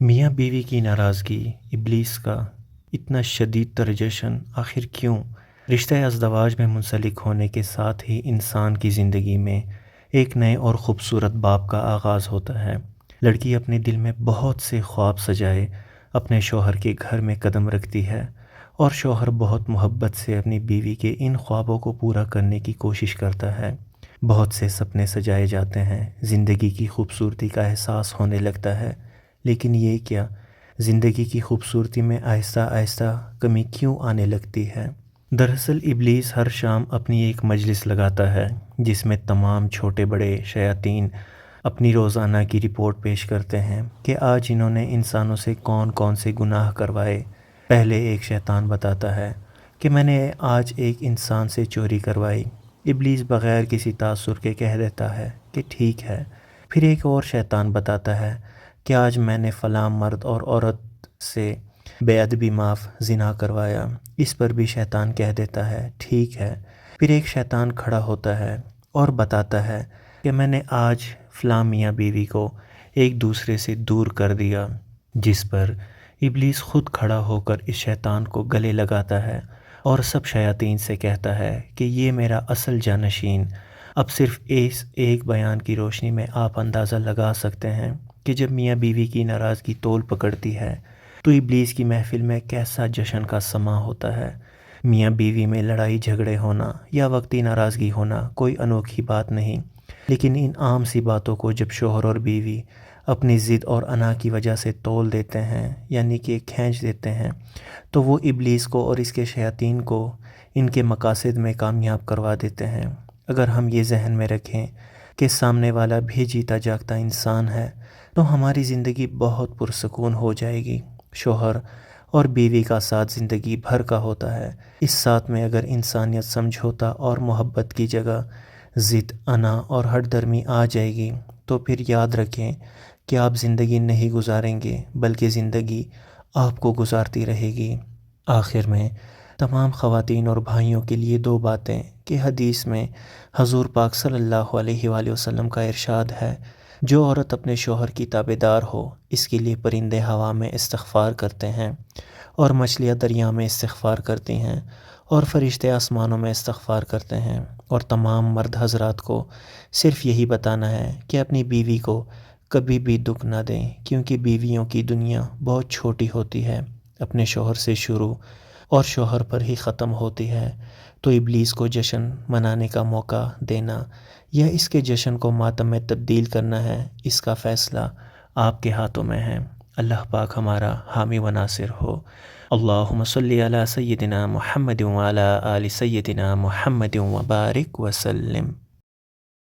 میاں بیوی کی ناراضگی، ابلیس کا اتنا شدید تر جشن آخر کیوں؟ رشتہ ازدواج میں منسلک ہونے کے ساتھ ہی انسان کی زندگی میں ایک نئے اور خوبصورت باب کا آغاز ہوتا ہے۔ لڑکی اپنے دل میں بہت سے خواب سجائے اپنے شوہر کے گھر میں قدم رکھتی ہے، اور شوہر بہت محبت سے اپنی بیوی کے ان خوابوں کو پورا کرنے کی کوشش کرتا ہے۔ بہت سے سپنے سجائے جاتے ہیں، زندگی کی خوبصورتی کا احساس ہونے لگتا ہے، لیکن یہ کیا، زندگی کی خوبصورتی میں آہستہ آہستہ کمی کیوں آنے لگتی ہے؟ دراصل ابلیس ہر شام اپنی ایک مجلس لگاتا ہے جس میں تمام چھوٹے بڑے شیاطین اپنی روزانہ کی رپورٹ پیش کرتے ہیں کہ آج انہوں نے انسانوں سے کون کون سے گناہ کروائے۔ پہلے ایک شیطان بتاتا ہے کہ میں نے آج ایک انسان سے چوری کروائی۔ ابلیس بغیر کسی تاثر کے کہہ دیتا ہے کہ ٹھیک ہے۔ پھر ایک اور شیطان بتاتا ہے کہ آج میں نے فلاں مرد اور عورت سے بے ادبی معاف زنا کروایا۔ اس پر بھی شیطان کہہ دیتا ہے ٹھیک ہے۔ پھر ایک شیطان کھڑا ہوتا ہے اور بتاتا ہے کہ میں نے آج فلاں میاں بیوی کو ایک دوسرے سے دور کر دیا، جس پر ابلیس خود کھڑا ہو کر اس شیطان کو گلے لگاتا ہے اور سب شیاطین سے کہتا ہے کہ یہ میرا اصل جانشین۔ اب صرف اس ایک بیان کی روشنی میں آپ اندازہ لگا سکتے ہیں کہ جب میاں بیوی کی ناراضگی طول پکڑتی ہے تو ابلیس کی محفل میں کیسا جشن کا سماں ہوتا ہے۔ میاں بیوی میں لڑائی جھگڑے ہونا یا وقتی ناراضگی ہونا کوئی انوکھی بات نہیں، لیکن ان عام سی باتوں کو جب شوہر اور بیوی اپنی ضد اور انا کی وجہ سے تول دیتے ہیں، یعنی کہ کھینچ دیتے ہیں، تو وہ ابلیس کو اور اس کے شیاطین کو ان کے مقاصد میں کامیاب کروا دیتے ہیں۔ اگر ہم یہ ذہن میں رکھیں کہ سامنے والا بھی جیتا جاگتا انسان ہے تو ہماری زندگی بہت پرسکون ہو جائے گی۔ شوہر اور بیوی کا ساتھ زندگی بھر کا ہوتا ہے۔ اس ساتھ میں اگر انسانیت، سمجھوتا اور محبت کی جگہ ضد، انا اور ہٹ درمی آ جائے گی تو پھر یاد رکھیں کہ آپ زندگی نہیں گزاریں گے بلکہ زندگی آپ کو گزارتی رہے گی۔ آخر میں تمام خواتین اور بھائیوں کے لیے دو باتیں کہ حدیث میں حضور پاک صلی اللہ علیہ وآلہ وسلم کا ارشاد ہے، جو عورت اپنے شوہر کی تابعدار ہو، اس کے لیے پرندے ہوا میں استغفار کرتے ہیں اور مچھلیاں دریا میں استغفار کرتی ہیں اور فرشتے آسمانوں میں استغفار کرتے ہیں، اور تمام مرد حضرات کو صرف یہی بتانا ہے کہ اپنی بیوی کو کبھی بھی دکھ نہ دیں، کیونکہ بیویوں کی دنیا بہت چھوٹی ہوتی ہے، اپنے شوہر سے شروع اور شوہر پر ہی ختم ہوتی ہے۔ تو ابلیس کو جشن منانے کا موقع دینا یا اس کے جشن کو ماتم میں تبدیل کرنا ہے، اس کا فیصلہ آپ کے ہاتھوں میں ہے۔ اللہ پاک ہمارا حامی و ناصر ہو۔ اللہم صلی علی سیدنا محمد وعلی آل سیدنا محمد وبارک وسلم۔